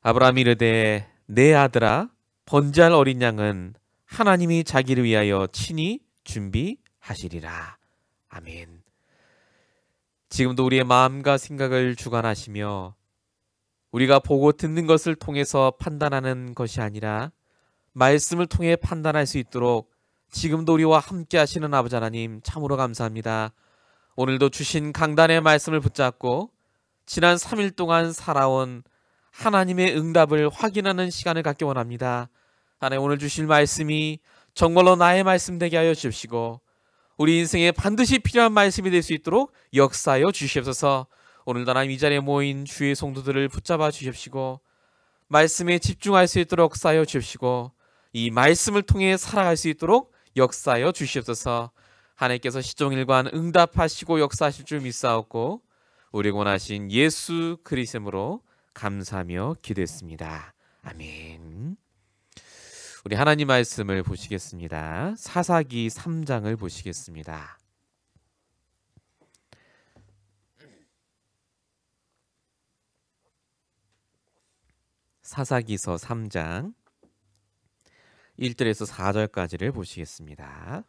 아브라함이 이르되 내 아들아 번제할 어린 양은 하나님이 자기를 위하여 친히 준비하시리라. 아멘. 지금도 우리의 마음과 생각을 주관하시며 우리가 보고 듣는 것을 통해서 판단하는 것이 아니라 말씀을 통해 판단할 수 있도록 지금도 우리와 함께 하시는 아버지 하나님 참으로 감사합니다. 오늘도 주신 강단의 말씀을 붙잡고 지난 3일 동안 살아온 하나님의 응답을 확인하는 시간을 갖기 원합니다. 하나님, 오늘 주실 말씀이 정말로 나의 말씀 되게 하여 주시고 우리 인생에 반드시 필요한 말씀이 될 수 있도록 역사하여 주시옵소서. 오늘도 하나님 이 자리에 모인 주의 성도들을 붙잡아 주십시고 말씀에 집중할 수 있도록 역사하여 주십시고 이 말씀을 통해 살아갈 수 있도록 역사하여 주시옵소서. 하나님께서 시종일관 응답하시고 역사하실 줄 믿사옵고 우리 원하신 예수 그리스도로 감사하며 기도했습니다. 아멘. 우리 하나님 말씀을 보시겠습니다. 사사기 3장을 보시겠습니다. 사사기서 3장 1절에서 4절까지를 보시겠습니다.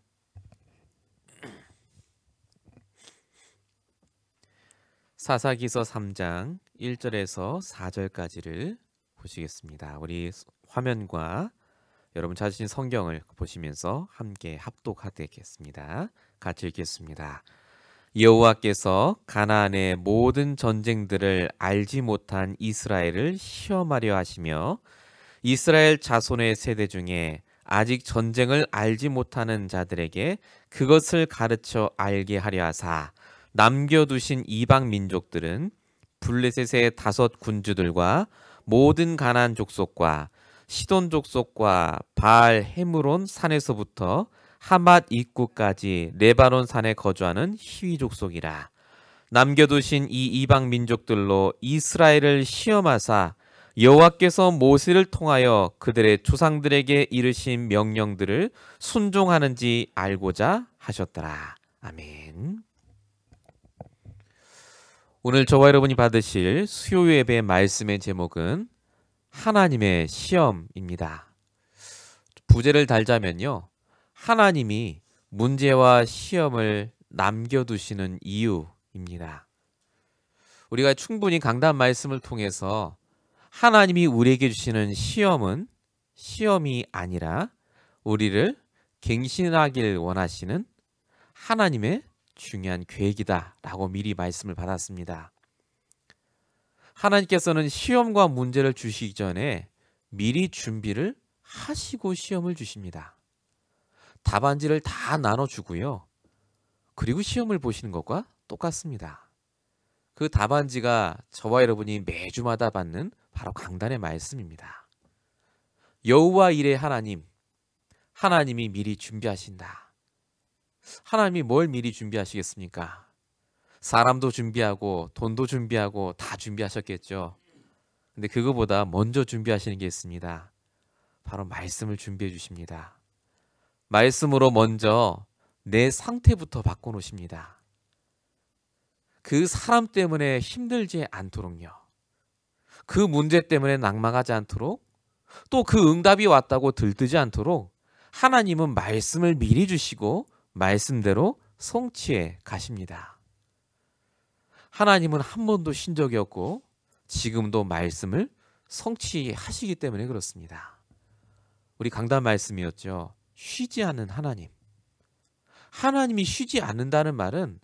사사기서 3장 1절에서 4절까지를 보시겠습니다. 우리 화면과 여러분 자신 성경을 보시면서 함께 합독하겠습니다. 같이 읽겠습니다. 여호와께서 가나안의 모든 전쟁들을 알지 못한 이스라엘을 시험하려 하시며 이스라엘 자손의 세대 중에 아직 전쟁을 알지 못하는 자들에게 그것을 가르쳐 알게 하려 하사 남겨두신 이방 민족들은 블레셋의 5 군주들과 모든 가나안 족속과 시돈 족속과 바알 헤므론 산에서부터 하맛 입구까지 레바논 산에 거주하는 히위 족속이라. 남겨두신 이 이방 민족들로 이스라엘을 시험하사 여호와께서 모세를 통하여 그들의 조상들에게 이르신 명령들을 순종하는지 알고자 하셨더라. 아멘. 오늘 저와 여러분이 받으실 수요 예배 말씀의 제목은 하나님의 시험입니다. 부제를 달자면요, 하나님이 문제와 시험을 남겨두시는 이유입니다. 우리가 충분히 강단 말씀을 통해서 하나님이 우리에게 주시는 시험은 시험이 아니라 우리를 갱신하길 원하시는 하나님의 중요한 계획이다 라고 미리 말씀을 받았습니다. 하나님께서는 시험과 문제를 주시기 전에 미리 준비를 하시고 시험을 주십니다. 답안지를 다 나눠주고요. 그리고 시험을 보시는 것과 똑같습니다. 그 답안지가 저와 여러분이 매주마다 받는 바로 강단의 말씀입니다. 여호와 일의 하나님, 하나님이 미리 준비하신다. 하나님이 뭘 미리 준비하시겠습니까? 사람도 준비하고 돈도 준비하고 다 준비하셨겠죠. 근데 그거보다 먼저 준비하시는 게 있습니다. 바로 말씀을 준비해 주십니다. 말씀으로 먼저 내 상태부터 바꿔놓으십니다. 그 사람 때문에 힘들지 않도록요. 그 문제 때문에 낙망하지 않도록, 또 그 응답이 왔다고 들뜨지 않도록 하나님은 말씀을 미리 주시고 말씀대로 성취해 가십니다. 하나님은 한 번도 쉰 적이 없고 지금도 말씀을 성취하시기 때문에 그렇습니다. 우리 강단 말씀이었죠. 쉬지 않는 하나님. 하나님이 쉬지 않는다는 말은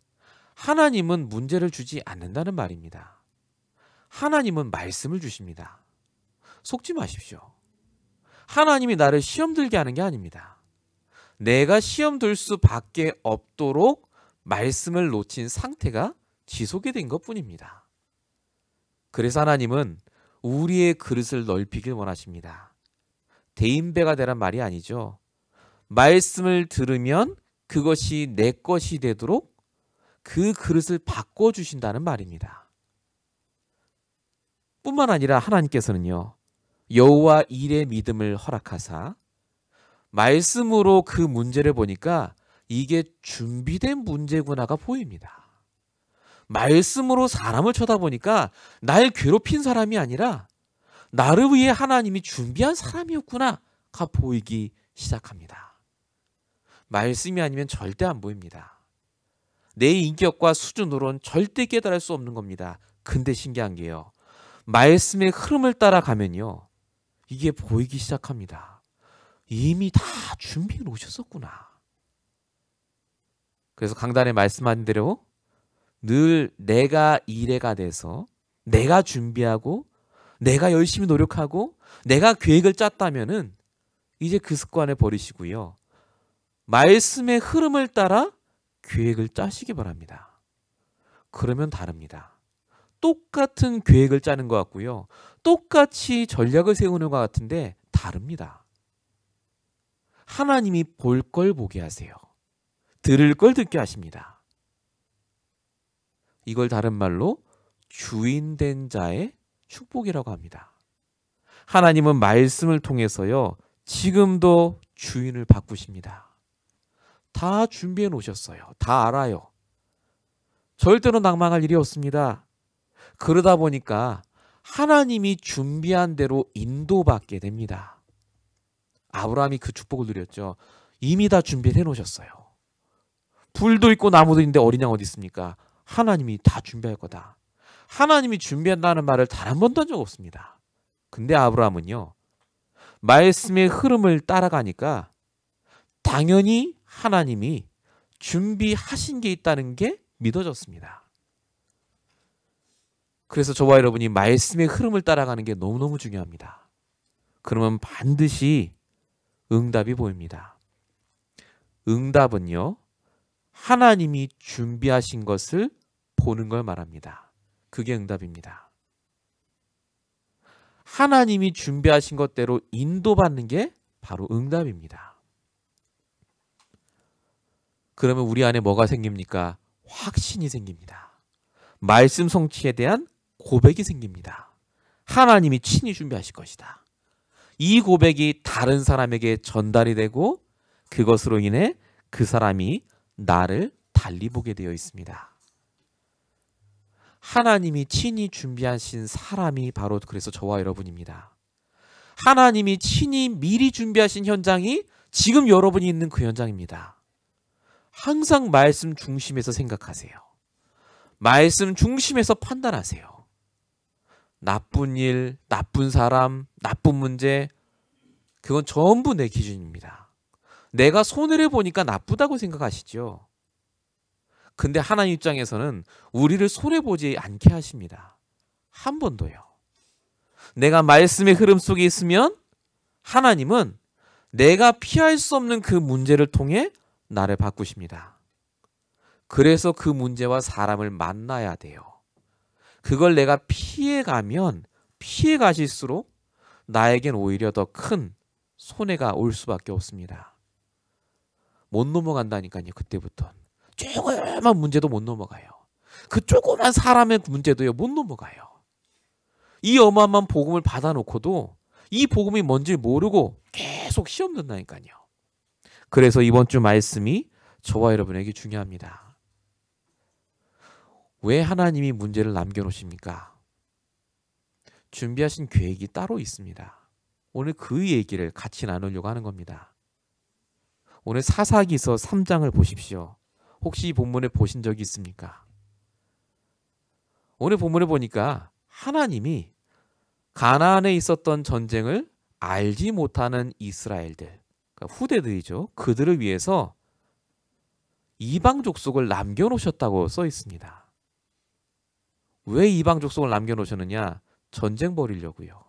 하나님은 문제를 주지 않는다는 말입니다. 하나님은 말씀을 주십니다. 속지 마십시오. 하나님이 나를 시험 들게 하는 게 아닙니다. 내가 시험 들 수밖에 없도록 말씀을 놓친 상태가 지속이 된 것뿐입니다. 그래서 하나님은 우리의 그릇을 넓히길 원하십니다. 대인배가 되란 말이 아니죠. 말씀을 들으면 그것이 내 것이 되도록 그 그릇을 바꿔주신다는 말입니다. 뿐만 아니라 하나님께서는요, 여호와 일의 믿음을 허락하사 말씀으로 그 문제를 보니까 이게 준비된 문제구나가 보입니다. 말씀으로 사람을 쳐다보니까 날 괴롭힌 사람이 아니라 나를 위해 하나님이 준비한 사람이었구나가 보이기 시작합니다. 말씀이 아니면 절대 안 보입니다. 내 인격과 수준으로는 절대 깨달을 수 없는 겁니다. 근데 신기한 게요, 말씀의 흐름을 따라가면요, 이게 보이기 시작합니다. 이미 다 준비해 놓으셨었구나. 그래서 강단에 말씀한 대로 늘 내가 일해가 돼서 내가 준비하고 내가 열심히 노력하고 내가 계획을 짰다면은 이제 그 습관을 버리시고요, 말씀의 흐름을 따라 계획을 짜시기 바랍니다. 그러면 다릅니다. 똑같은 계획을 짜는 것 같고요, 똑같이 전략을 세우는 것 같은데 다릅니다. 하나님이 볼 걸 보게 하세요. 들을 걸 듣게 하십니다. 이걸 다른 말로 주인된 자의 축복이라고 합니다. 하나님은 말씀을 통해서요, 지금도 주인을 바꾸십니다. 다 준비해 놓으셨어요. 다 알아요. 절대로 낭망할 일이 없습니다. 그러다 보니까 하나님이 준비한 대로 인도받게 됩니다. 아브라함이 그 축복을 누렸죠. 이미 다 준비해 놓으셨어요. 불도 있고 나무도 있는데 어린 양 어디 있습니까? 하나님이 다 준비할 거다. 하나님이 준비한다는 말을 단 한 번도 한 적 없습니다. 근데 아브라함은요, 말씀의 흐름을 따라가니까 당연히 하나님이 준비하신 게 있다는 게 믿어졌습니다. 그래서 저와 여러분이 말씀의 흐름을 따라가는 게 너무너무 중요합니다. 그러면 반드시 응답이 보입니다. 응답은요, 하나님이 준비하신 것을 보는 걸 말합니다. 그게 응답입니다. 하나님이 준비하신 것대로 인도받는 게 바로 응답입니다. 그러면 우리 안에 뭐가 생깁니까? 확신이 생깁니다. 말씀 성취에 대한 고백이 생깁니다. 하나님이 친히 준비하실 것이다. 이 고백이 다른 사람에게 전달이 되고 그것으로 인해 그 사람이 나를 달리 보게 되어 있습니다. 하나님이 친히 준비하신 사람이 바로 그래서 저와 여러분입니다. 하나님이 친히 미리 준비하신 현장이 지금 여러분이 있는 그 현장입니다. 항상 말씀 중심에서 생각하세요. 말씀 중심에서 판단하세요. 나쁜 일, 나쁜 사람, 나쁜 문제, 그건 전부 내 기준입니다. 내가 손해를 보니까 나쁘다고 생각하시죠. 근데 하나님 입장에서는 우리를 손해보지 않게 하십니다. 한 번도요. 내가 말씀의 흐름 속에 있으면 하나님은 내가 피할 수 없는 그 문제를 통해 나를 바꾸십니다. 그래서 그 문제와 사람을 만나야 돼요. 그걸 내가 피해가면 피해가실수록 나에겐 오히려 더 큰 손해가 올 수밖에 없습니다. 못 넘어간다니까요. 그때부터 조그만 문제도 못 넘어가요. 그 조그만 사람의 문제도요, 못 넘어가요. 이 어마어마한 복음을 받아놓고도 이 복음이 뭔지 모르고 계속 시험 든다니까요. 그래서 이번 주 말씀이 저와 여러분에게 중요합니다. 왜 하나님이 문제를 남겨놓으십니까? 준비하신 계획이 따로 있습니다. 오늘 그 얘기를 같이 나누려고 하는 겁니다. 오늘 사사기서 3장을 보십시오. 혹시 이 본문을 보신 적이 있습니까? 오늘 본문을 보니까 하나님이 가나안에 있었던 전쟁을 알지 못하는 이스라엘들, 그러니까 후대들이죠. 그들을 위해서 이방 족속을 남겨놓으셨다고 써 있습니다. 왜 이방 족속을 남겨놓으셨느냐? 전쟁 벌이려고요.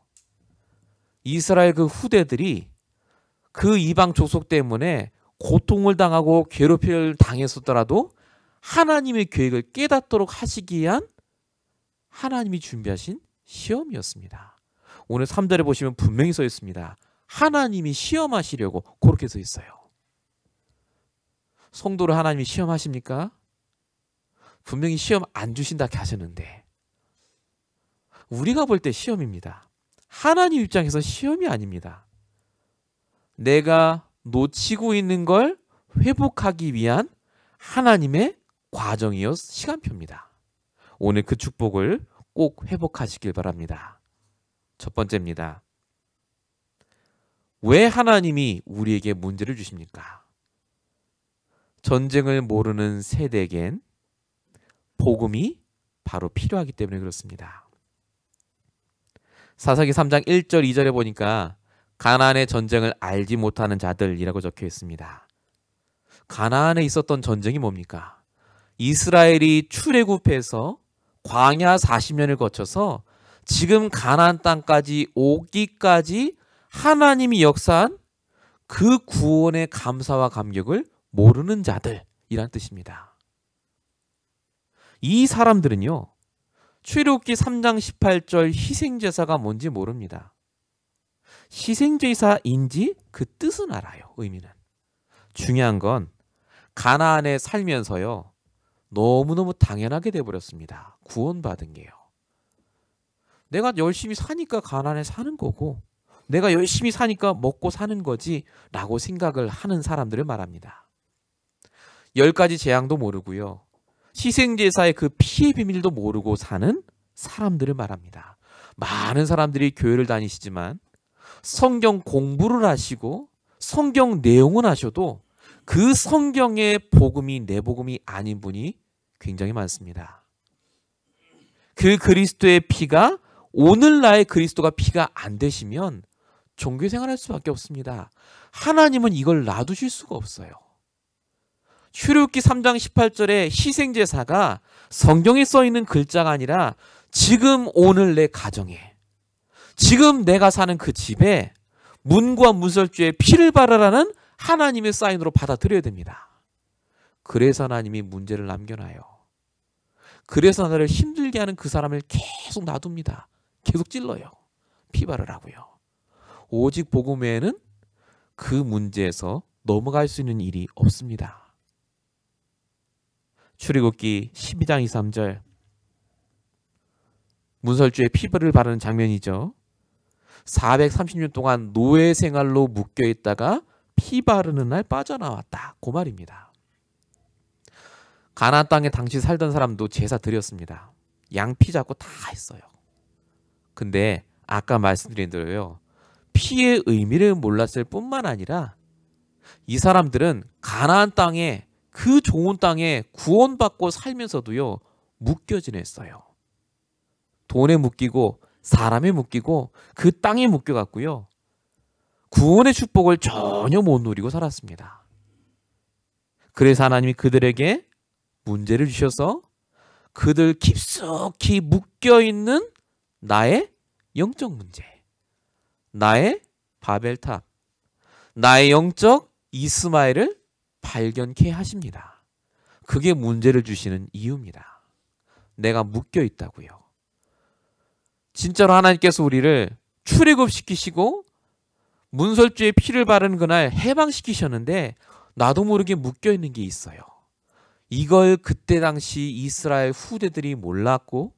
이스라엘 그 후대들이 그 이방 족속 때문에 고통을 당하고 괴롭힘을 당했었더라도 하나님의 계획을 깨닫도록 하시기 위한 하나님이 준비하신 시험이었습니다. 오늘 3절에 보시면 분명히 써 있습니다. 하나님이 시험하시려고 그렇게 써 있어요. 성도를 하나님이 시험하십니까? 분명히 시험 안 주신다 하셨는데 우리가 볼 때 시험입니다. 하나님 입장에서 시험이 아닙니다. 내가 놓치고 있는 걸 회복하기 위한 하나님의 과정이요 시간표입니다. 오늘 그 축복을 꼭 회복하시길 바랍니다. 첫 번째입니다. 왜 하나님이 우리에게 문제를 주십니까? 전쟁을 모르는 세대에겐 복음이 바로 필요하기 때문에 그렇습니다. 사사기 3장 1절 2절에 보니까 가나안의 전쟁을 알지 못하는 자들이라고 적혀 있습니다. 가나안에 있었던 전쟁이 뭡니까? 이스라엘이 출애굽해서 광야 40년을 거쳐서 지금 가나안 땅까지 오기까지 하나님이 역사한 그 구원의 감사와 감격을 모르는 자들이란 뜻입니다. 이 사람들은요, 출애굽기 3장 18절 희생제사가 뭔지 모릅니다. 희생제사인지 그 뜻은 알아요. 의미는. 중요한 건 가나안에 살면서요, 너무너무 당연하게 돼버렸습니다. 구원받은 게요. 내가 열심히 사니까 가나안에 사는 거고, 내가 열심히 사니까 먹고 사는 거지 라고 생각을 하는 사람들을 말합니다. 10가지 재앙도 모르고요, 희생제사의 그 피의 비밀도 모르고 사는 사람들을 말합니다. 많은 사람들이 교회를 다니시지만 성경 공부를 하시고 성경 내용은 하셔도 그 성경의 복음이 내 복음이 아닌 분이 굉장히 많습니다. 그 그리스도의 피가 오늘날의 그리스도가 피가 안 되시면 종교생활할 수밖에 없습니다. 하나님은 이걸 놔두실 수가 없어요. 출애굽기 3장 18절의 희생제사가 성경에 써있는 글자가 아니라 지금 오늘 내 가정에, 지금 내가 사는 그 집에 문과 문설주에 피를 바르라는 하나님의 사인으로 받아들여야 됩니다. 그래서 하나님이 문제를 남겨놔요. 그래서 나를 힘들게 하는 그 사람을 계속 놔둡니다. 계속 찔러요. 피 바르라고요. 오직 복음 외에는 그 문제에서 넘어갈 수 있는 일이 없습니다. 출애굽기 12장 2, 3절 문설주에 피를 바르는 장면이죠. 430년 동안 노예 생활로 묶여 있다가 피 바르는 날 빠져나왔다. 그 말입니다. 가나안 땅에 당시 살던 사람도 제사 드렸습니다. 양피 잡고 다 했어요. 근데 아까 말씀드린 대로요, 피의 의미를 몰랐을 뿐만 아니라 이 사람들은 가나안 땅에, 그 좋은 땅에 구원받고 살면서도요, 묶여 지냈어요. 돈에 묶이고 사람에 묶이고 그 땅에 묶여갔고요, 구원의 축복을 전혀 못 누리고 살았습니다. 그래서 하나님이 그들에게 문제를 주셔서 그들 깊숙이 묶여있는 나의 영적 문제, 나의 바벨탑, 나의 영적 이스마엘을 발견케 하십니다. 그게 문제를 주시는 이유입니다. 내가 묶여 있다고요. 진짜로 하나님께서 우리를 출애굽시키시고 문설주에 피를 바르는 그날 해방시키셨는데 나도 모르게 묶여 있는 게 있어요. 이걸 그때 당시 이스라엘 후대들이 몰랐고,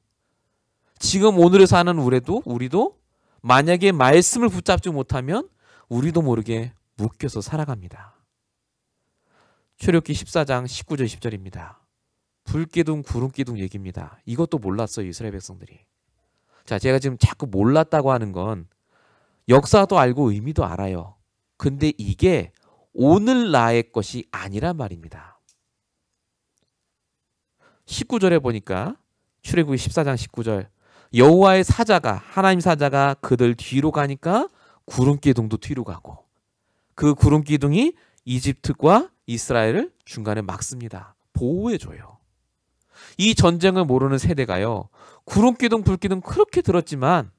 지금 오늘을 사는 우리도 만약에 말씀을 붙잡지 못하면 우리도 모르게 묶여서 살아갑니다. 출애굽기 14장 19절 20절입니다. 불기둥 구름기둥 얘기입니다. 이것도 몰랐어요, 이스라엘 백성들이. 자, 제가 지금 자꾸 몰랐다고 하는 건 역사도 알고 의미도 알아요. 근데 이게 오늘 나의 것이 아니란 말입니다. 19절에 보니까 출애굽기 14장 19절 여호와의 사자가, 하나님 사자가 그들 뒤로 가니까 구름기둥도 뒤로 가고, 그 구름기둥이 이집트과 이스라엘을 중간에 막습니다. 보호해줘요. 이 전쟁을 모르는 세대가요, 구름기둥 불기둥 그렇게 들었지만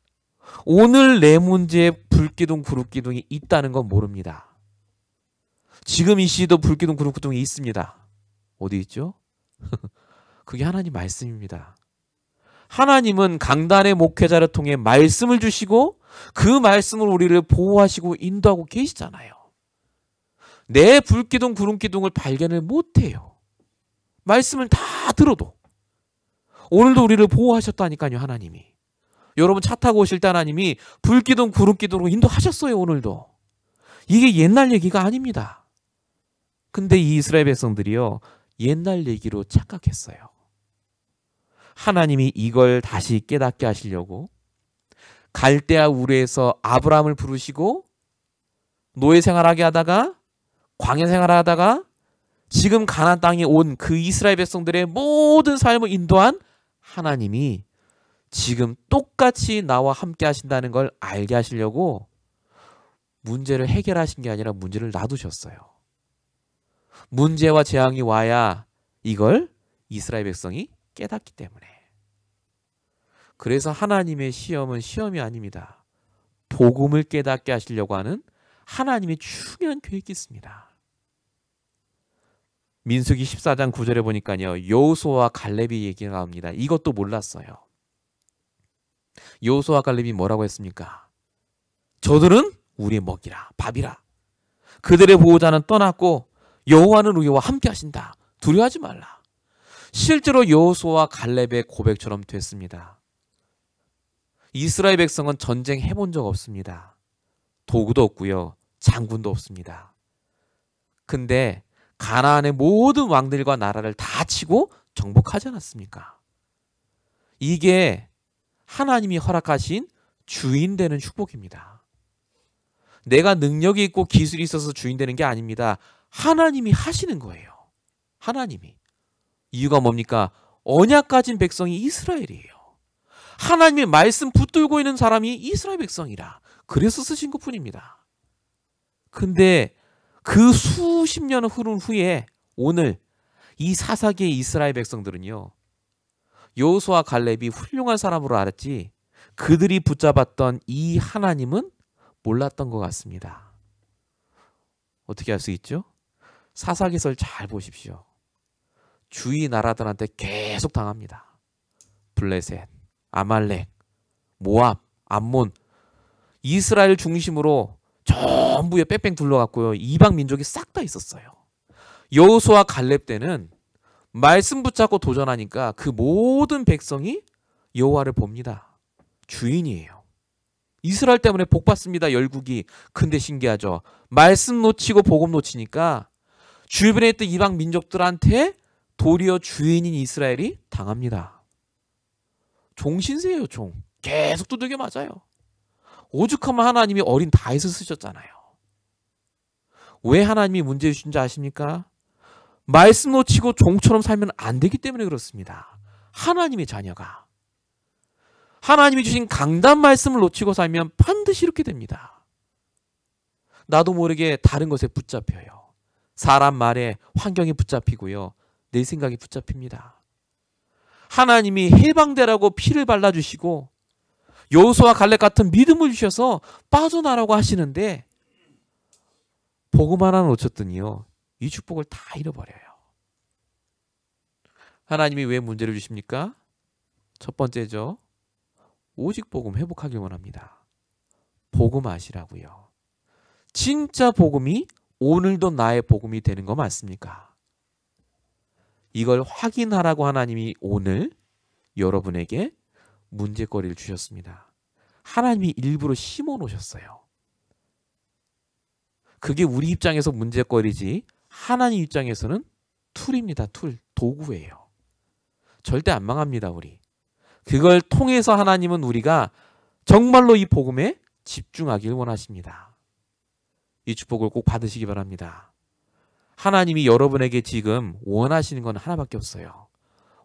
오늘 내 문제에 불기둥 구름기둥이 있다는 건 모릅니다. 지금 이 시도 불기둥 구름기둥이 있습니다. 어디 있죠? 그게 하나님 말씀입니다. 하나님은 강단의 목회자를 통해 말씀을 주시고 그 말씀을 우리를 보호하시고 인도하고 계시잖아요. 내 불기둥 구름기둥을 발견을 못해요. 말씀을 다 들어도. 오늘도 우리를 보호하셨다니까요, 하나님이. 여러분 차 타고 오실 때 하나님이 불기둥 구름기둥으로 인도하셨어요, 오늘도. 이게 옛날 얘기가 아닙니다. 근데 이 이스라엘 백성들이요, 옛날 얘기로 착각했어요. 하나님이 이걸 다시 깨닫게 하시려고 갈대아 우르에서 아브라함을 부르시고 노예 생활하게 하다가 광야 생활하다가 지금 가나안 땅에 온 그 이스라엘 백성들의 모든 삶을 인도한 하나님이 지금 똑같이 나와 함께 하신다는 걸 알게 하시려고 문제를 해결하신 게 아니라 문제를 놔두셨어요. 문제와 재앙이 와야 이걸 이스라엘 백성이 깨닫기 때문에. 그래서 하나님의 시험은 시험이 아닙니다. 복음을 깨닫게 하시려고 하는 하나님의 중요한 계획이 있습니다. 민수기 14장 9절에 보니까요, 여호수아와 갈렙이 얘기가 나옵니다. 이것도 몰랐어요. 여호수아와 갈렙이 뭐라고 했습니까? 저들은 우리의 먹이라, 밥이라. 그들의 보호자는 떠났고 여호와는 우리와 함께 하신다. 두려워하지 말라. 실제로 여호수아와 갈렙의 고백처럼 됐습니다. 이스라엘 백성은 전쟁 해본 적 없습니다. 도구도 없고요, 장군도 없습니다. 근데 가나안의 모든 왕들과 나라를 다 치고 정복하지 않았습니까? 이게 하나님이 허락하신 주인 되는 축복입니다. 내가 능력이 있고 기술이 있어서 주인 되는 게 아닙니다. 하나님이 하시는 거예요. 하나님이. 이유가 뭡니까? 언약 가진 백성이 이스라엘이에요. 하나님의 말씀 붙들고 있는 사람이 이스라엘 백성이라. 그래서 쓰신 것뿐입니다. 근데 그 수십 년을 흐른 후에 오늘 이 사사기의 이스라엘 백성들은요, 여호수아 갈렙이 훌륭한 사람으로 알았지 그들이 붙잡았던 이 하나님은 몰랐던 것 같습니다. 어떻게 할 수 있죠? 사사기서를 잘 보십시오. 주위 나라들한테 계속 당합니다. 블레셋, 아말렉, 모압, 암몬, 이스라엘 중심으로 전부에 뺑뺑 둘러갔고요. 이방 민족이 싹 다 있었어요. 여호수아 갈렙 때는 말씀 붙잡고 도전하니까 그 모든 백성이 여호와를 봅니다. 주인이에요. 이스라엘 때문에 복 받습니다. 열국이. 근데 신기하죠. 말씀 놓치고 복음 놓치니까 주변에 있던 이방 민족들한테 도리어 주인인 이스라엘이 당합니다. 종신세예요, 종. 계속 두들겨 맞아요. 오죽하면 하나님이 어린 다윗을 쓰셨잖아요. 왜 하나님이 문제 주신 줄 아십니까? 말씀 놓치고 종처럼 살면 안 되기 때문에 그렇습니다. 하나님의 자녀가. 하나님이 주신 강단 말씀을 놓치고 살면 반드시 이렇게 됩니다. 나도 모르게 다른 것에 붙잡혀요. 사람 말에 환경이 붙잡히고요. 내 생각이 붙잡힙니다. 하나님이 해방되라고 피를 발라주시고 여호수아 갈렙 같은 믿음을 주셔서 빠져나라고 하시는데 복음 하나 놓쳤더니요, 이 축복을 다 잃어버려요. 하나님이 왜 문제를 주십니까? 첫 번째죠. 오직 복음 회복하길 원합니다. 복음 아시라고요. 진짜 복음이 오늘도 나의 복음이 되는 거 맞습니까? 이걸 확인하라고 하나님이 오늘 여러분에게 문제거리를 주셨습니다. 하나님이 일부러 심어 놓으셨어요. 그게 우리 입장에서 문제거리지 하나님 입장에서는 툴입니다. 툴, 도구예요. 절대 안 망합니다. 우리. 그걸 통해서 하나님은 우리가 정말로 이 복음에 집중하길 원하십니다. 이 축복을 꼭 받으시기 바랍니다. 하나님이 여러분에게 지금 원하시는 건 하나밖에 없어요.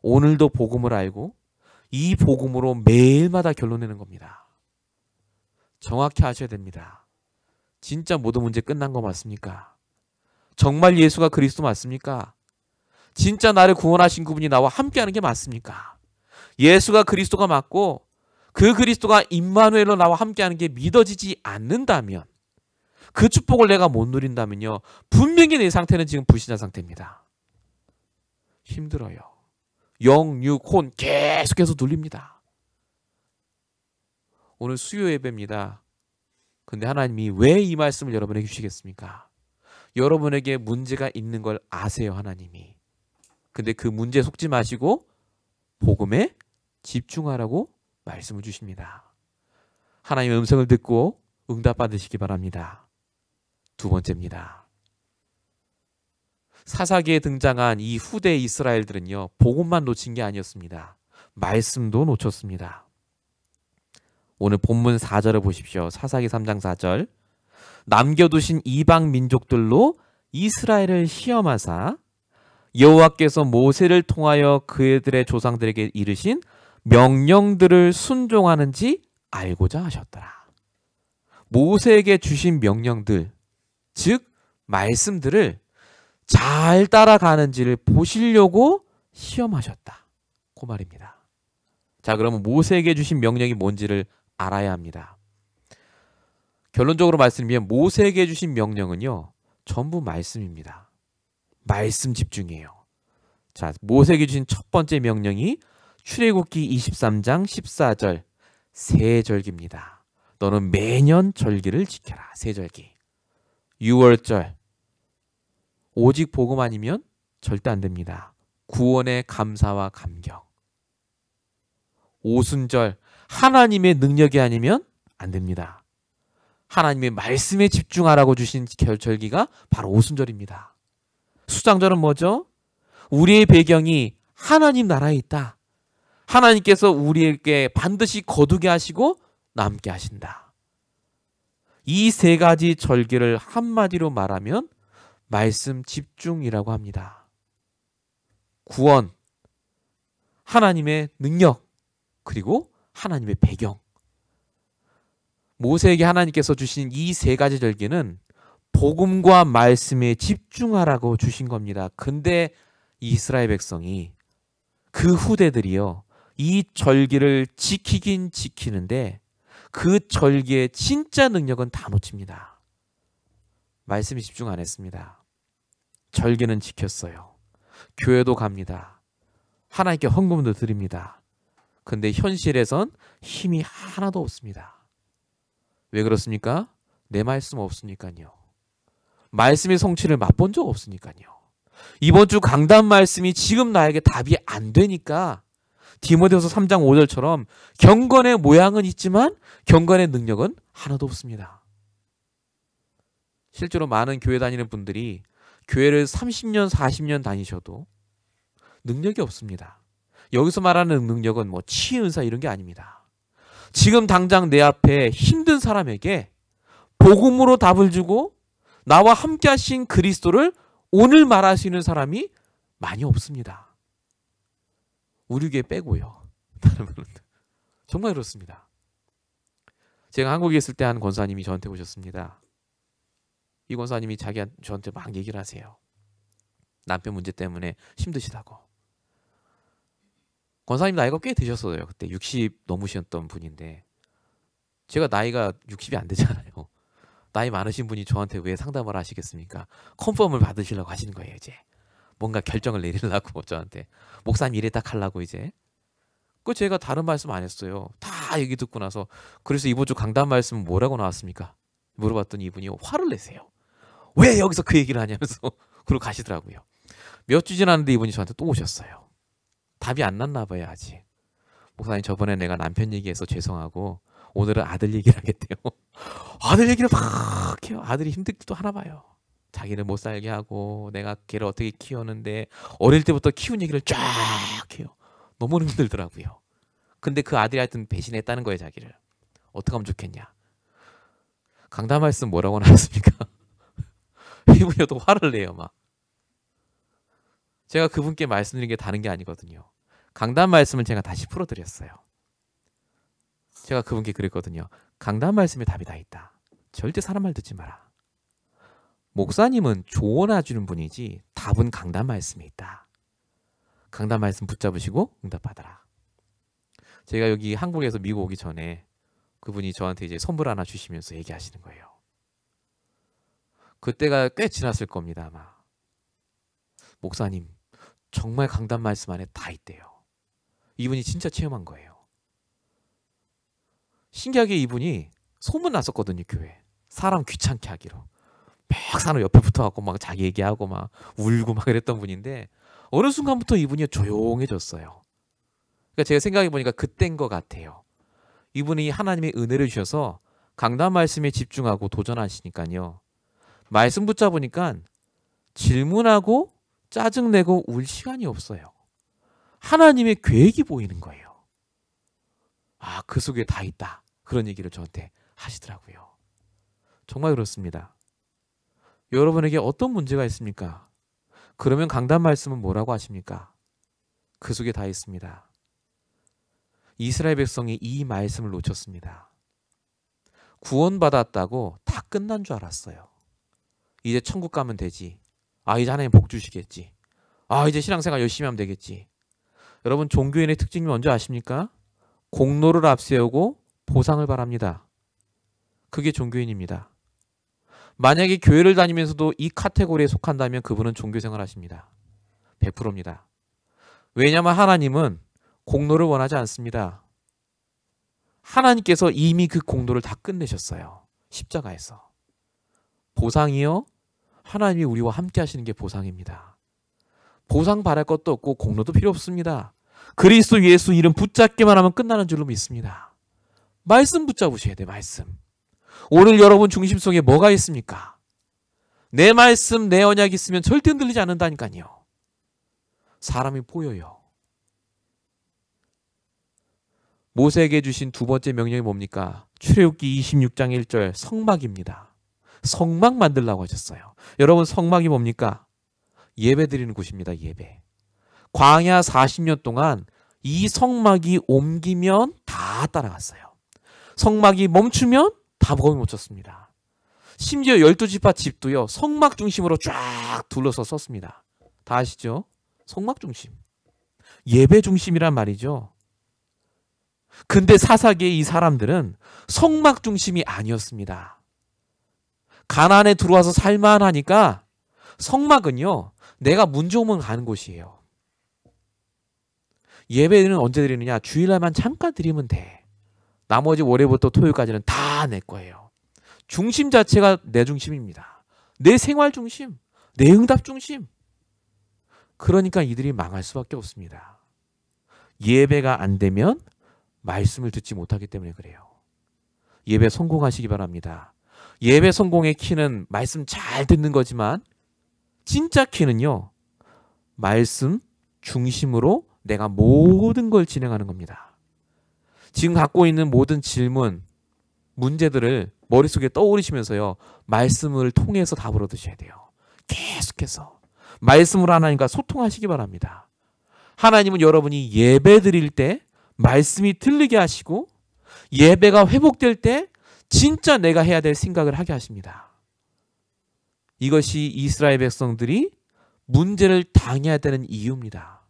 오늘도 복음을 알고 이 복음으로 매일마다 결론내는 겁니다. 정확히 아셔야 됩니다. 진짜 모든 문제 끝난 거 맞습니까? 정말 예수가 그리스도 맞습니까? 진짜 나를 구원하신 그분이 나와 함께하는 게 맞습니까? 예수가 그리스도가 맞고 그 그리스도가 임마누엘로 나와 함께하는 게 믿어지지 않는다면, 그 축복을 내가 못 누린다면요, 분명히 내 상태는 지금 불신자 상태입니다. 힘들어요. 영, 육, 혼 계속해서 눌립니다. 오늘 수요 예배입니다. 근데 하나님이 왜 이 말씀을 여러분에게 주시겠습니까? 여러분에게 문제가 있는 걸 아세요, 하나님이. 근데 그 문제에 속지 마시고 복음에 집중하라고 말씀을 주십니다. 하나님의 음성을 듣고 응답 받으시기 바랍니다. 두 번째입니다. 사사기에 등장한 이 후대 이스라엘들은요, 복음만 놓친 게 아니었습니다. 말씀도 놓쳤습니다. 오늘 본문 4절을 보십시오. 사사기 3장 4절. 남겨두신 이방 민족들로 이스라엘을 시험하사 여호와께서 모세를 통하여 그들의 조상들에게 이르신 명령들을 순종하는지 알고자 하셨더라. 모세에게 주신 명령들, 즉 말씀들을 잘 따라가는지를 보시려고 시험하셨다. 그 말입니다. 자, 그러면 모세에게 주신 명령이 뭔지를 알아야 합니다. 결론적으로 말씀드리면 모세에게 주신 명령은요, 전부 말씀입니다. 말씀 집중이에요. 자, 모세에게 주신 첫 번째 명령이 출애굽기 23장 14절 세절기입니다. 너는 매년 절기를 지켜라. 세절기. 6월절. 오직 복음 아니면 절대 안 됩니다. 구원의 감사와 감격. 오순절. 하나님의 능력이 아니면 안 됩니다. 하나님의 말씀에 집중하라고 주신 절기가 바로 오순절입니다. 수장절은 뭐죠? 우리의 배경이 하나님 나라에 있다. 하나님께서 우리에게 반드시 거두게 하시고 남게 하신다. 이 세 가지 절기를 한마디로 말하면 말씀 집중이라고 합니다. 구원, 하나님의 능력, 그리고 하나님의 배경. 모세에게 하나님께서 주신 이 세 가지 절기는 복음과 말씀에 집중하라고 주신 겁니다. 근데 이스라엘 백성이, 그 후대들이요, 이 절기를 지키긴 지키는데 그 절기의 진짜 능력은 다 놓칩니다. 말씀에 집중 안 했습니다. 절기는 지켰어요. 교회도 갑니다. 하나님께 헌금도 드립니다. 근데 현실에선 힘이 하나도 없습니다. 왜 그렇습니까? 내 말씀 없으니까요. 말씀의 성취를 맛본 적 없으니까요. 이번 주 강단 말씀이 지금 나에게 답이 안 되니까 디모데후서 3장 5절처럼 경건의 모양은 있지만 경건의 능력은 하나도 없습니다. 실제로 많은 교회 다니는 분들이 교회를 30년, 40년 다니셔도 능력이 없습니다. 여기서 말하는 능력은 뭐 치은사 이런 게 아닙니다. 지금 당장 내 앞에 힘든 사람에게 복음으로 답을 주고 나와 함께 하신 그리스도를 오늘 말할 수 있는 사람이 많이 없습니다. 우리 교회 빼고요. 다른 분들. 정말 그렇습니다. 제가 한국에 있을 때 한 권사님이 저한테 오셨습니다. 이 권사님이 저한테 막 얘기를 하세요. 남편 문제 때문에 힘드시다고. 권사님 나이가 꽤 드셨어요. 그때 60 넘으셨던 분인데 제가 나이가 60이 안 되잖아요. 나이 많으신 분이 저한테 왜 상담을 하시겠습니까? 컨펌을 받으시려고 하시는 거예요. 이제 뭔가 결정을 내리려고 저한테 목사님 이래 딱 하려고 이제. 그 제가 다른 말씀 안 했어요. 다 얘기 듣고 나서 그래서 이번 주 강단 말씀 뭐라고 나왔습니까? 물어봤더니 이분이 화를 내세요. 왜 여기서 그 얘기를 하냐면서 그러고 가시더라고요. 몇 주 지났는데 이분이 저한테 또 오셨어요. 답이 안 났나 봐요 아직. 목사님 저번에 내가 남편 얘기해서 죄송하고 오늘은 아들 얘기를 하겠대요. 아들 얘기를 막 해요. 아들이 힘들기도 하나 봐요. 자기를 못 살게 하고 내가 걔를 어떻게 키웠는데 어릴 때부터 키운 얘기를 쫙 해요. 너무 힘들더라고요. 근데 그 아들이 하여튼 배신했다는 거예요. 자기를. 어떻게 하면 좋겠냐. 강단 말씀 뭐라고 나왔습니까? 이분이 또 화를 내요 막. 제가 그분께 말씀드린 게 다른 게 아니거든요. 강단 말씀을 제가 다시 풀어드렸어요. 제가 그분께 그랬거든요. 강단 말씀에 답이 다 있다. 절대 사람 말 듣지 마라. 목사님은 조언해주는 분이지 답은 강단 말씀에 있다. 강단 말씀 붙잡으시고 응답받아라. 제가 여기 한국에서 미국 오기 전에 그분이 저한테 이제 선물 하나 주시면서 얘기하시는 거예요. 그때가 꽤 지났을 겁니다 아마. 목사님 정말 강단 말씀 안에 다 있대요. 이분이 진짜 체험한 거예요. 신기하게 이분이 소문 났었거든요. 교회. 사람 귀찮게 하기로. 막 사람 옆에 붙어갖고 막 자기 얘기하고 막 울고 막 그랬던 분인데 어느 순간부터 이분이 조용해졌어요. 그러니까 제가 생각해보니까 그때인 것 같아요. 이분이 하나님의 은혜를 주셔서 강단 말씀에 집중하고 도전하시니까요. 말씀 붙잡으니까 질문하고 짜증내고 울 시간이 없어요. 하나님의 계획이 보이는 거예요. 아, 그 속에 다 있다. 그런 얘기를 저한테 하시더라고요. 정말 그렇습니다. 여러분에게 어떤 문제가 있습니까? 그러면 강단 말씀은 뭐라고 하십니까? 그 속에 다 있습니다. 이스라엘 백성이 이 말씀을 놓쳤습니다. 구원받았다고 다 끝난 줄 알았어요. 이제 천국 가면 되지. 이제 하나님 복 주시겠지. 이제 신앙생활 열심히 하면 되겠지. 여러분, 종교인의 특징이 뭔지 아십니까? 공로를 앞세우고 보상을 바랍니다. 그게 종교인입니다. 만약에 교회를 다니면서도 이 카테고리에 속한다면 그분은 종교생활 하십니다. 100%입니다. 왜냐하면 하나님은 공로를 원하지 않습니다. 하나님께서 이미 그 공로를 다 끝내셨어요. 십자가에서. 보상이요? 하나님이 우리와 함께 하시는 게 보상입니다. 보상 바랄 것도 없고 공로도 필요 없습니다. 그리스도 예수 이름 붙잡기만 하면 끝나는 줄로 믿습니다. 말씀 붙잡으셔야 돼, 말씀. 오늘 여러분 중심 속에 뭐가 있습니까? 내 말씀, 내 언약이 있으면 절대 흔들리지 않는다니까요. 사람이 보여요. 모세에게 주신 두 번째 명령이 뭡니까? 출애굽기 26장 1절 성막입니다. 성막 만들라고 하셨어요. 여러분, 성막이 뭡니까? 예배 드리는 곳입니다. 예배. 광야 40년 동안 이 성막이 옮기면 다 따라갔어요. 성막이 멈추면 다 거기 못 쳤습니다. 심지어 12지파 집도요, 성막 중심으로 쫙 둘러서 썼습니다. 다 아시죠? 성막 중심. 예배 중심이란 말이죠. 근데 사사기의 이 사람들은 성막 중심이 아니었습니다. 가나안에 들어와서 살만하니까 성막은요, 내가 문 좋으면 가는 곳이에요. 예배는 언제 드리느냐? 주일날만 잠깐 드리면 돼. 나머지 월요일부터 토요일까지는 다 내 거예요. 중심 자체가 내 중심입니다. 내 생활 중심, 내 응답 중심. 그러니까 이들이 망할 수밖에 없습니다. 예배가 안 되면 말씀을 듣지 못하기 때문에 그래요. 예배 성공하시기 바랍니다. 예배 성공의 키는 말씀 잘 듣는 거지만 진짜 키는요, 말씀 중심으로 내가 모든 걸 진행하는 겁니다. 지금 갖고 있는 모든 질문, 문제들을 머릿속에 떠오르시면서요, 말씀을 통해서 답을 얻으셔야 돼요. 계속해서 말씀으로 하나님과 소통하시기 바랍니다. 하나님은 여러분이 예배 드릴 때 말씀이 들리게 하시고, 예배가 회복될 때 진짜 내가 해야 될 생각을 하게 하십니다. 이것이 이스라엘 백성들이 문제를 당해야 되는 이유입니다.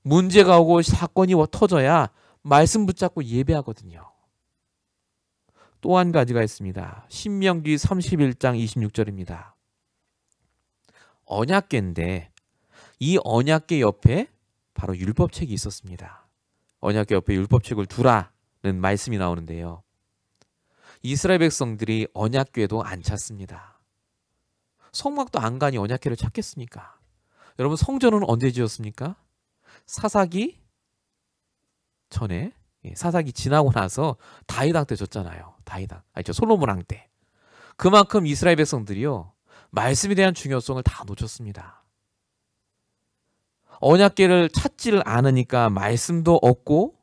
문제가 오고 사건이 터져야 말씀 붙잡고 예배하거든요. 또 한 가지가 있습니다. 신명기 31장 26절입니다. 언약궤인데 이 언약궤 옆에 바로 율법책이 있었습니다. 언약궤 옆에 율법책을 두라는 말씀이 나오는데요. 이스라엘 백성들이 언약궤도 안 찾습니다. 성막도 안 가니 언약궤를 찾겠습니까? 여러분, 성전은 언제 지었습니까? 사사기 전에, 사사기 지나고 나서 다윗 왕 때 졌잖아요. 솔로몬 왕 때. 그만큼 이스라엘 백성들이요, 말씀에 대한 중요성을 다 놓쳤습니다. 언약궤를 찾지를 않으니까 말씀도 없고,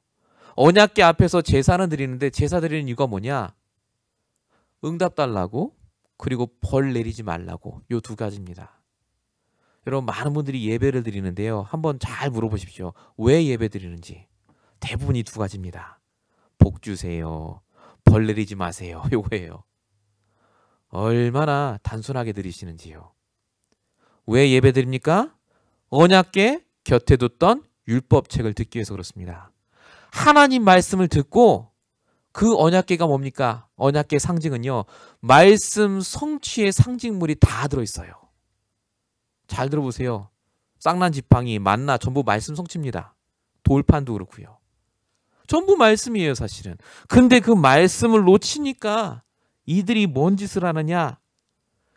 언약궤 앞에서 제사는 드리는데 제사 드리는 이유가 뭐냐? 응답 달라고, 그리고 벌 내리지 말라고. 요 두 가지입니다. 여러분, 많은 분들이 예배를 드리는데요, 한번 잘 물어보십시오. 왜 예배 드리는지. 대부분 이 두 가지입니다. 복 주세요, 벌 내리지 마세요. 요거예요. 얼마나 단순하게 드리시는지요. 왜 예배 드립니까? 언약궤 곁에 뒀던 율법책을 듣기 위해서 그렇습니다. 하나님 말씀을 듣고, 그 언약궤가 뭡니까? 언약궤 상징은요, 말씀 성취의 상징물이 다 들어있어요. 잘 들어보세요. 쌍난 지팡이, 만나 전부 말씀 성취입니다. 돌판도 그렇고요. 전부 말씀이에요, 사실은. 근데 그 말씀을 놓치니까 이들이 뭔 짓을 하느냐?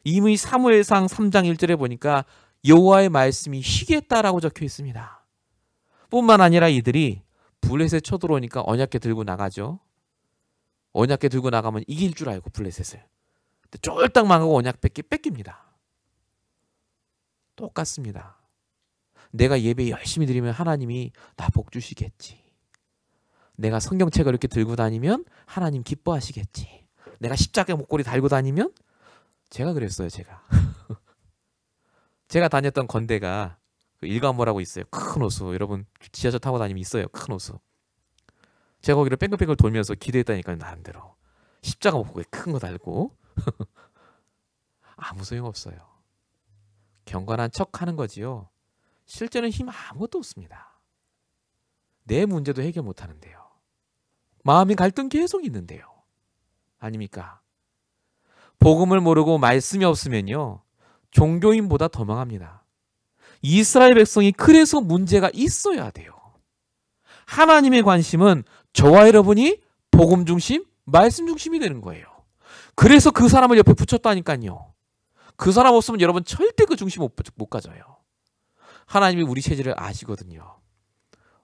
이미 사무엘상 3장 1절에 보니까 여호와의 말씀이 희겠다라고 적혀 있습니다. 뿐만 아니라 이들이 블레셋 쳐들어오니까 언약궤 들고 나가죠. 언약궤 들고 나가면 이길 줄 알고 블레셋을. 근데 쫄딱 망하고 언약궤 뺏깁니다. 똑같습니다. 내가 예배 열심히 드리면 하나님이 나 복 주시겠지. 내가 성경책을 이렇게 들고 다니면 하나님 기뻐하시겠지. 내가 십자가 목걸이 달고 다니면, 제가 그랬어요. 제가 다녔던 건대가 그 일관모라고 있어요. 큰 호수. 여러분 지하철 타고 다니면 있어요. 큰 호수. 제가 거기를 뺑글뺑글 돌면서 기도했다니까요. 나름대로. 십자가 목걸이 큰 거 달고. 아무 소용없어요. 경건한 척 하는 거지요. 실제는 힘 아무것도 없습니다. 내 문제도 해결 못 하는데요. 마음의 갈등 계속 있는데요. 아닙니까? 복음을 모르고 말씀이 없으면요, 종교인보다 더 망합니다. 이스라엘 백성이 그래서 문제가 있어야 돼요. 하나님의 관심은 저와 여러분이 복음 중심, 말씀 중심이 되는 거예요. 그래서 그 사람을 옆에 붙였다니까요. 그 사람 없으면 여러분 절대 그 중심 못 가져요. 하나님이 우리 체질을 아시거든요.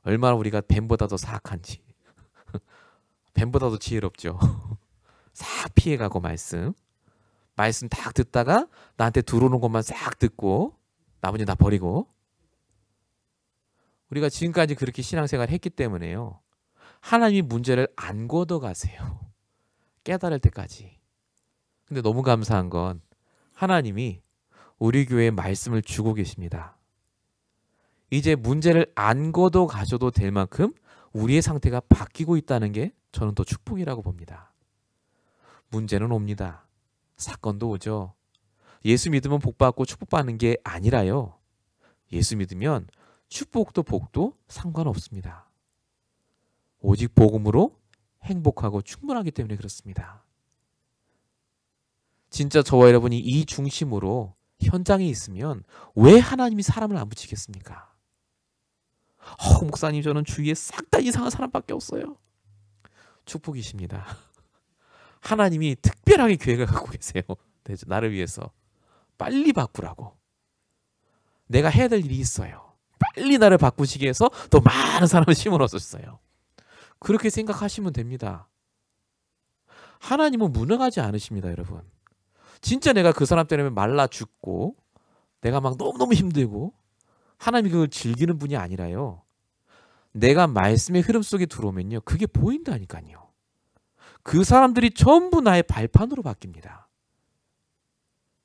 얼마나 우리가 뱀보다 더 사악한지. 뱀보다 더 지혜롭죠. 싹 피해가고 말씀 딱 듣다가 나한테 들어오는 것만 싹 듣고 나머지 다 버리고. 우리가 지금까지 그렇게 신앙생활을 했기 때문에요. 하나님이 문제를 안 걷어가세요. 깨달을 때까지. 근데 너무 감사한 건 하나님이 우리 교회에 말씀을 주고 계십니다. 이제 문제를 안 걷어가셔도 될 만큼 우리의 상태가 바뀌고 있다는 게 저는 더 축복이라고 봅니다. 문제는 옵니다. 사건도 오죠. 예수 믿으면 복받고 축복받는 게 아니라요. 예수 믿으면 축복도 복도 상관없습니다. 오직 복음으로 행복하고 충분하기 때문에 그렇습니다. 진짜 저와 여러분이 이 중심으로 현장에 있으면 왜 하나님이 사람을 안 붙이겠습니까? 목사님, 저는 주위에 싹 다 이상한 사람밖에 없어요. 축복이십니다. 하나님이 특별하게 계획을 갖고 계세요. 나를 위해서. 빨리 바꾸라고. 내가 해야 될 일이 있어요. 빨리 나를 바꾸시기 위해서 더 많은 사람을 심어넣으셨어요. 그렇게 생각하시면 됩니다. 하나님은 무능하지 않으십니다, 여러분. 진짜 내가 그 사람 때문에 말라 죽고 내가 막 너무너무 힘들고 하나님이 그걸 즐기는 분이 아니라요. 내가 말씀의 흐름 속에 들어오면요, 그게 보인다니까요. 그 사람들이 전부 나의 발판으로 바뀝니다.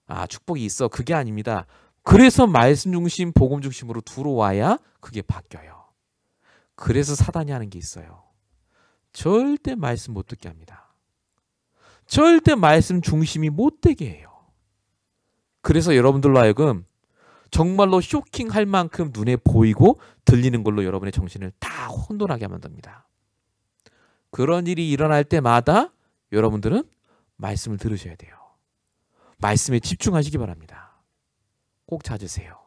아, 축복이 있어. 그게 아닙니다. 그래서 말씀 중심, 복음 중심으로 들어와야 그게 바뀌어요. 그래서 사단이 하는 게 있어요. 절대 말씀 못 듣게 합니다. 절대 말씀 중심이 못 되게 해요. 그래서 여러분들로 하여금 정말로 쇼킹할 만큼 눈에 보이고 들리는 걸로 여러분의 정신을 다 혼돈하게 만듭니다. 그런 일이 일어날 때마다 여러분들은 말씀을 들으셔야 돼요. 말씀에 집중하시기 바랍니다. 꼭 찾으세요.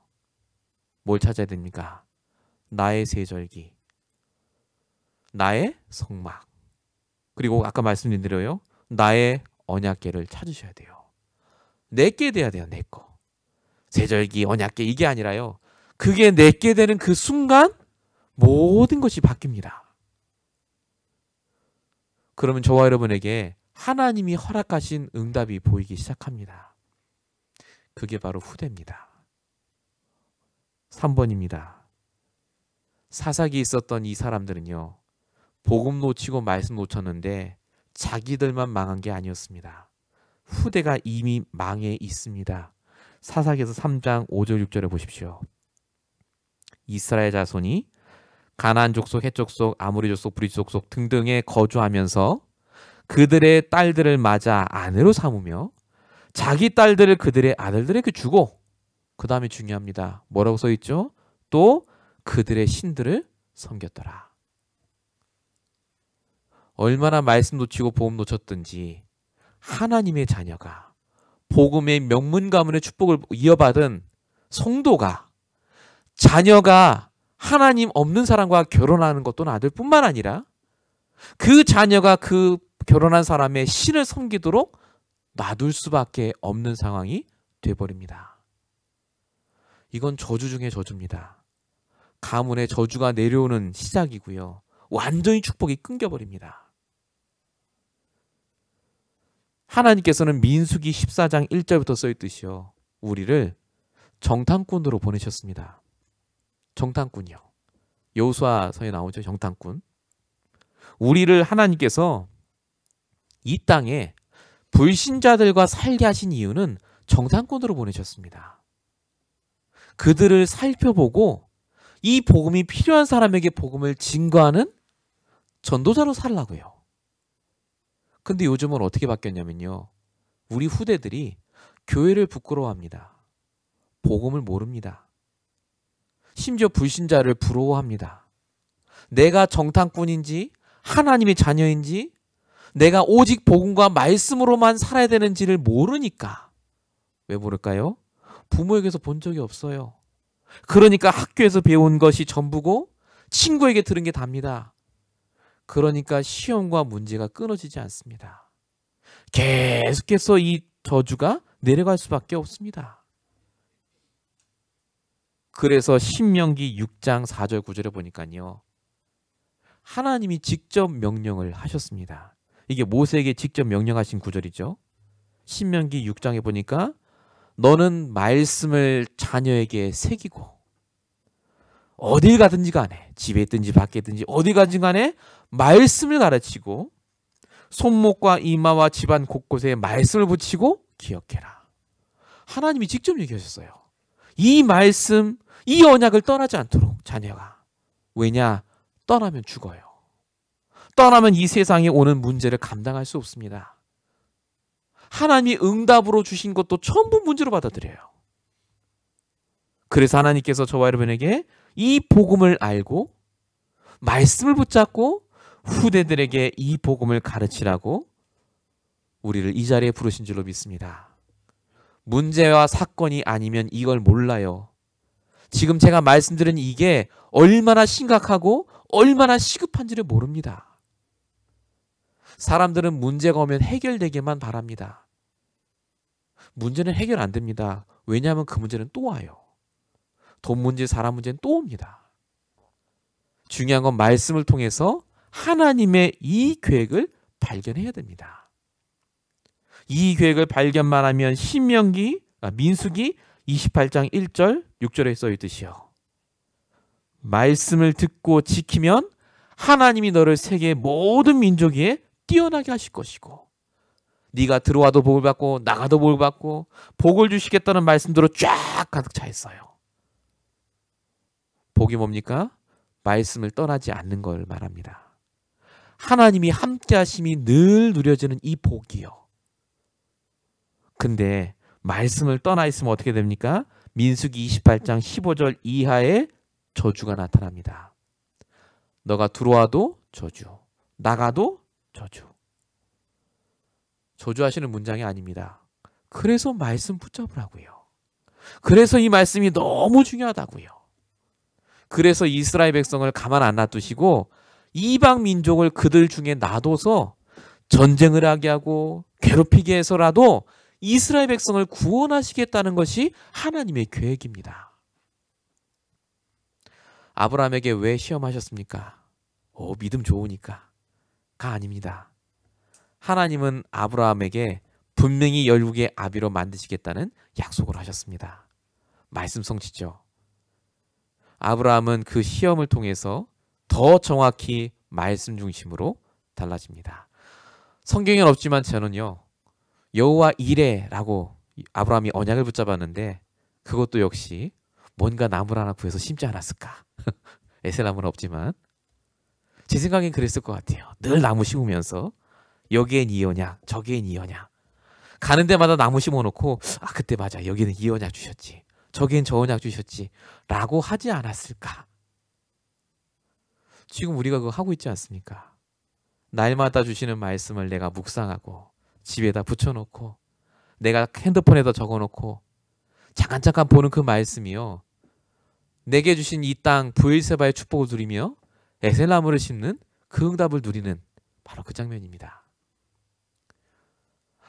뭘 찾아야 됩니까? 나의 세절기, 나의 성막, 그리고 아까 말씀드린 대로요, 나의 언약궤를 찾으셔야 돼요. 내게 돼야 돼요. 내 거. 세절기, 언약궤 이게 아니라요. 그게 내게 되는 그 순간 모든 것이 바뀝니다. 그러면 저와 여러분에게 하나님이 허락하신 응답이 보이기 시작합니다. 그게 바로 후대입니다. 3번입니다. 사사기 있었던 이 사람들은요, 복음 놓치고 말씀 놓쳤는데 자기들만 망한 게 아니었습니다. 후대가 이미 망해 있습니다. 사사기에서 3장 5절 6절에 보십시오. 이스라엘 자손이 가나안 족속, 헷 족속, 아모리 족속, 브리스 족속 등등에 거주하면서 그들의 딸들을 맞아 아내로 삼으며 자기 딸들을 그들의 아들들에게 주고, 그 다음에 중요합니다. 뭐라고 써있죠? 또 그들의 신들을 섬겼더라. 얼마나 말씀 놓치고 복음 놓쳤든지 하나님의 자녀가, 복음의 명문 가문의 축복을 이어받은 성도가, 자녀가 하나님 없는 사람과 결혼하는 것도 아들뿐만 아니라 그 자녀가 그 결혼한 사람의 신을 섬기도록 놔둘 수밖에 없는 상황이 돼버립니다. 이건 저주 중에 저주입니다. 가문의 저주가 내려오는 시작이고요. 완전히 축복이 끊겨버립니다. 하나님께서는 민수기 14장 1절부터 써있듯이요, 우리를 정탐꾼으로 보내셨습니다. 정탐꾼이요. 여호수아서에 나오죠, 정탐꾼. 우리를 하나님께서 이 땅에 불신자들과 살게 하신 이유는 정탐꾼으로 보내셨습니다. 그들을 살펴보고 이 복음이 필요한 사람에게 복음을 증거하는 전도자로 살라고요. 근데 요즘은 어떻게 바뀌었냐면요. 우리 후대들이 교회를 부끄러워합니다. 복음을 모릅니다. 심지어 불신자를 부러워합니다. 내가 정탐꾼인지 하나님의 자녀인지 내가 오직 복음과 말씀으로만 살아야 되는지를 모르니까. 왜 모를까요? 부모에게서 본 적이 없어요. 그러니까 학교에서 배운 것이 전부고 친구에게 들은 게 답니다. 그러니까 시험과 문제가 끊어지지 않습니다. 계속해서 이 저주가 내려갈 수밖에 없습니다. 그래서 신명기 6장 4절 9절에 보니까요. 하나님이 직접 명령을 하셨습니다. 이게 모세에게 직접 명령하신 구절이죠. 신명기 6장에 보니까 너는 말씀을 자녀에게 새기고 어딜 가든지 간에 집에 있든지 밖에 있든지 어디 가든지 간에 말씀을 가르치고 손목과 이마와 집안 곳곳에 말씀을 붙이고 기억해라. 하나님이 직접 얘기하셨어요. 이 말씀, 이 언약을 떠나지 않도록 자녀가. 왜냐? 떠나면 죽어요. 떠나면 이 세상에 오는 문제를 감당할 수 없습니다. 하나님이 응답으로 주신 것도 전부 문제로 받아들여요. 그래서 하나님께서 저와 여러분에게 이 복음을 알고 말씀을 붙잡고 후대들에게 이 복음을 가르치라고 우리를 이 자리에 부르신 줄로 믿습니다. 문제와 사건이 아니면 이걸 몰라요. 지금 제가 말씀드린 이게 얼마나 심각하고 얼마나 시급한지를 모릅니다. 사람들은 문제가 오면 해결되기만 바랍니다. 문제는 해결 안 됩니다. 왜냐하면 그 문제는 또 와요. 돈 문제, 사람 문제는 또 옵니다. 중요한 건 말씀을 통해서 하나님의 이 계획을 발견해야 됩니다. 이 계획을 발견만 하면 민수기 28장 1절 6절에 써있듯이요. 말씀을 듣고 지키면 하나님이 너를 세계의 모든 민족 위에 뛰어나게 하실 것이고 네가 들어와도 복을 받고 나가도 복을 받고 복을 주시겠다는 말씀대로 쫙 가득 차 있어요. 복이 뭡니까? 말씀을 떠나지 않는 걸 말합니다. 하나님이 함께 하심이 늘 누려지는 이 복이요. 근데 말씀을 떠나 있으면 어떻게 됩니까? 민수기 28장 15절 이하에 저주가 나타납니다. 너가 들어와도 저주, 나가도 저주. 저주하시는 문장이 아닙니다. 그래서 말씀 붙잡으라고요. 그래서 이 말씀이 너무 중요하다고요. 그래서 이스라엘 백성을 가만 안 놔두시고 이방 민족을 그들 중에 놔둬서 전쟁을 하게 하고 괴롭히게 해서라도 이스라엘 백성을 구원하시겠다는 것이 하나님의 계획입니다. 아브라함에게 왜 시험하셨습니까? 믿음 좋으니까. 가 아닙니다. 하나님은 아브라함에게 분명히 열국의 아비로 만드시겠다는 약속을 하셨습니다. 말씀 성취죠. 아브라함은 그 시험을 통해서 더 정확히 말씀 중심으로 달라집니다. 성경엔 없지만 저는요. 여호와 이레라고 아브라함이 언약을 붙잡았는데 그것도 역시 뭔가 나무를 하나 구해서 심지 않았을까. 에셀나무는 없지만 제 생각엔 그랬을 것 같아요. 늘 나무 심으면서 여기엔 이 언약, 저기엔 이 언약. 가는 데마다 나무 심어놓고 그때 맞아. 여기는 이 언약 주셨지. 저기엔 저 언약 주셨지. 라고 하지 않았을까. 지금 우리가 그거 하고 있지 않습니까? 날마다 주시는 말씀을 내가 묵상하고 집에다 붙여놓고 내가 핸드폰에다 적어놓고 잠깐 보는 그 말씀이요. 내게 주신 이 땅 브엘세바의 축복을 누리며 에셀나무를 심는 그 응답을 누리는 바로 그 장면입니다.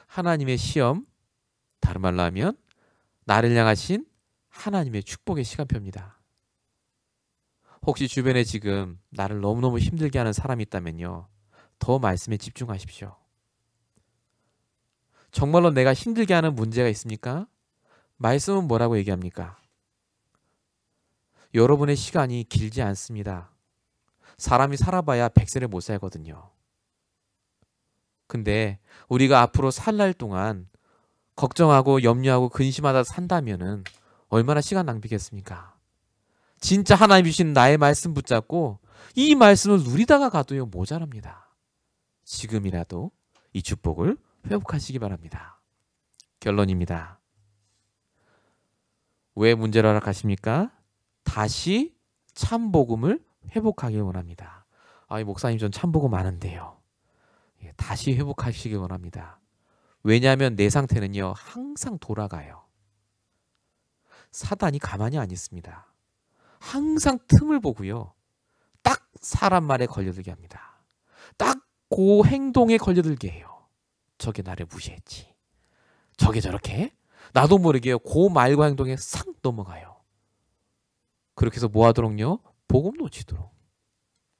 하나님의 시험, 다른 말로 하면 나를 향하신 하나님의 축복의 시간표입니다. 혹시 주변에 지금 나를 너무너무 힘들게 하는 사람이 있다면요. 더 말씀에 집중하십시오. 정말로 내가 힘들게 하는 문제가 있습니까? 말씀은 뭐라고 얘기합니까? 여러분의 시간이 길지 않습니다. 사람이 살아봐야 100세를 못 살거든요. 근데 우리가 앞으로 살 날 동안 걱정하고 염려하고 근심하다 산다면은 얼마나 시간 낭비겠습니까? 진짜 하나님 주신 나의 말씀 붙잡고 이 말씀을 누리다가 가도요 모자랍니다. 지금이라도 이 축복을 회복하시기 바랍니다. 결론입니다. 왜 문제를 허락하십니까? 다시 참복음을 회복하길 원합니다. 이 목사님 전 참복음 많은데요. 다시 회복하시길 원합니다. 왜냐하면 내 상태는요 항상 돌아가요. 사단이 가만히 안 있습니다. 항상 틈을 보고요. 딱 사람 말에 걸려들게 합니다. 딱 그 행동에 걸려들게 해요. 저게 나를 무시했지. 저게 저렇게 나도 모르게요. 그 말과 행동에 싹 넘어가요. 그렇게 해서 뭐 하도록요? 복음 놓치도록.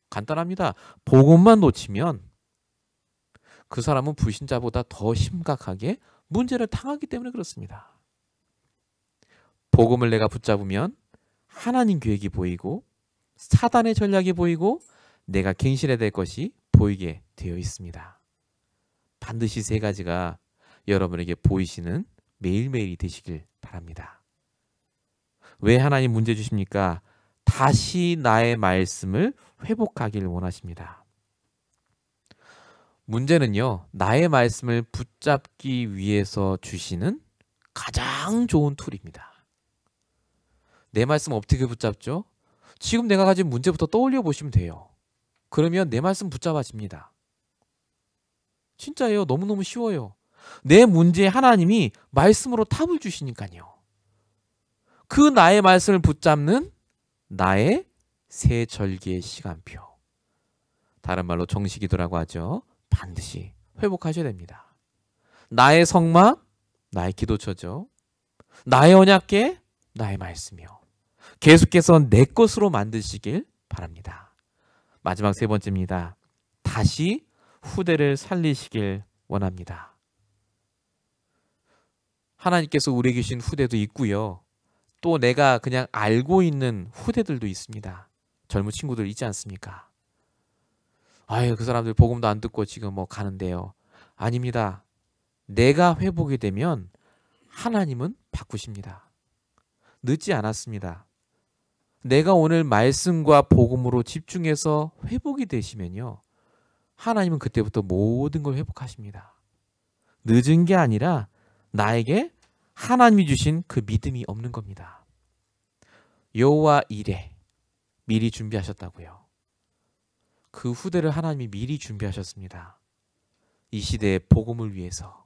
간단합니다. 복음만 놓치면 그 사람은 불신자보다 더 심각하게 문제를 당하기 때문에 그렇습니다. 복음을 내가 붙잡으면 하나님 계획이 보이고 사단의 전략이 보이고 내가 갱신해야 될 것이 보이게 되어 있습니다. 반드시 세 가지가 여러분에게 보이시는 매일매일이 되시길 바랍니다. 왜 하나님 문제 주십니까? 다시 나의 말씀을 회복하길 원하십니다. 문제는요, 나의 말씀을 붙잡기 위해서 주시는 가장 좋은 툴입니다. 내 말씀 어떻게 붙잡죠? 지금 내가 가진 문제부터 떠올려 보시면 돼요. 그러면 내 말씀 붙잡아집니다. 진짜예요. 너무너무 쉬워요. 내 문제에 하나님이 말씀으로 답을 주시니까요. 그 나의 말씀을 붙잡는 나의 세 절기의 시간표. 다른 말로 정식기도라고 하죠. 반드시 회복하셔야 됩니다. 나의 성막, 나의 기도처죠. 나의 언약궤, 나의 말씀이요. 계속해서 내 것으로 만드시길 바랍니다. 마지막 세 번째입니다. 다시 후대를 살리시길 원합니다. 하나님께서 우리에게 주신 후대도 있고요. 또 내가 그냥 알고 있는 후대들도 있습니다. 젊은 친구들 있지 않습니까? 그 사람들 복음도 안 듣고 지금 가는데요. 아닙니다. 내가 회복이 되면 하나님은 바꾸십니다. 늦지 않았습니다. 내가 오늘 말씀과 복음으로 집중해서 회복이 되시면요. 하나님은 그때부터 모든 걸 회복하십니다. 늦은 게 아니라 나에게 하나님이 주신 그 믿음이 없는 겁니다. 여호와 이레 미리 준비하셨다고요. 그 후대를 하나님이 미리 준비하셨습니다. 이 시대의 복음을 위해서.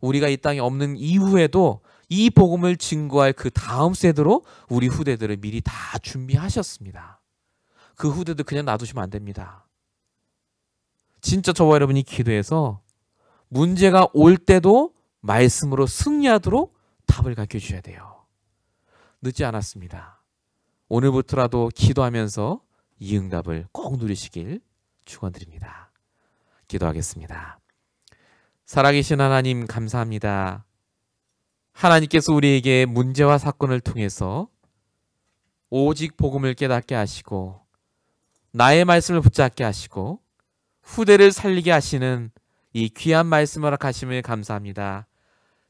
우리가 이 땅에 없는 이후에도 이 복음을 증거할 그 다음 세대로 우리 후대들을 미리 다 준비하셨습니다. 그 후대들 그냥 놔두시면 안 됩니다. 진짜 저와 여러분이 기도해서 문제가 올 때도 말씀으로 승리하도록 답을 가르쳐 주셔야 돼요. 늦지 않았습니다. 오늘부터라도 기도하면서 이 응답을 꼭 누리시길 축원드립니다. 기도하겠습니다. 살아계신 하나님 감사합니다. 하나님께서 우리에게 문제와 사건을 통해서 오직 복음을 깨닫게 하시고 나의 말씀을 붙잡게 하시고 후대를 살리게 하시는 이 귀한 말씀을 허락하심을 감사합니다.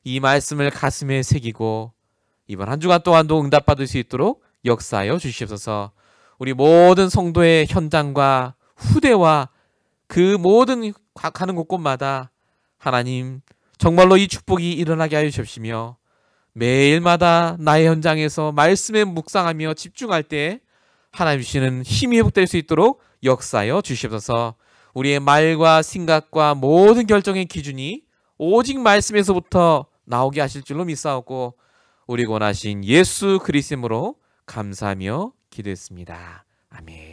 이 말씀을 가슴에 새기고 이번 한 주간 동안도 응답받을 수 있도록 역사하여 주시옵소서. 우리 모든 성도의 현장과 후대와 그 모든 가는 곳곳마다 하나님 정말로 이 축복이 일어나게 하여 주시며 매일마다 나의 현장에서 말씀에 묵상하며 집중할 때 하나님 주시는 힘이 회복될 수 있도록 역사하여 주시옵소서. 우리의 말과 생각과 모든 결정의 기준이 오직 말씀에서부터 나오게 하실 줄로 믿사오고 우리 원하신 예수 그리스도로 감사하며 기도했습니다. 아멘.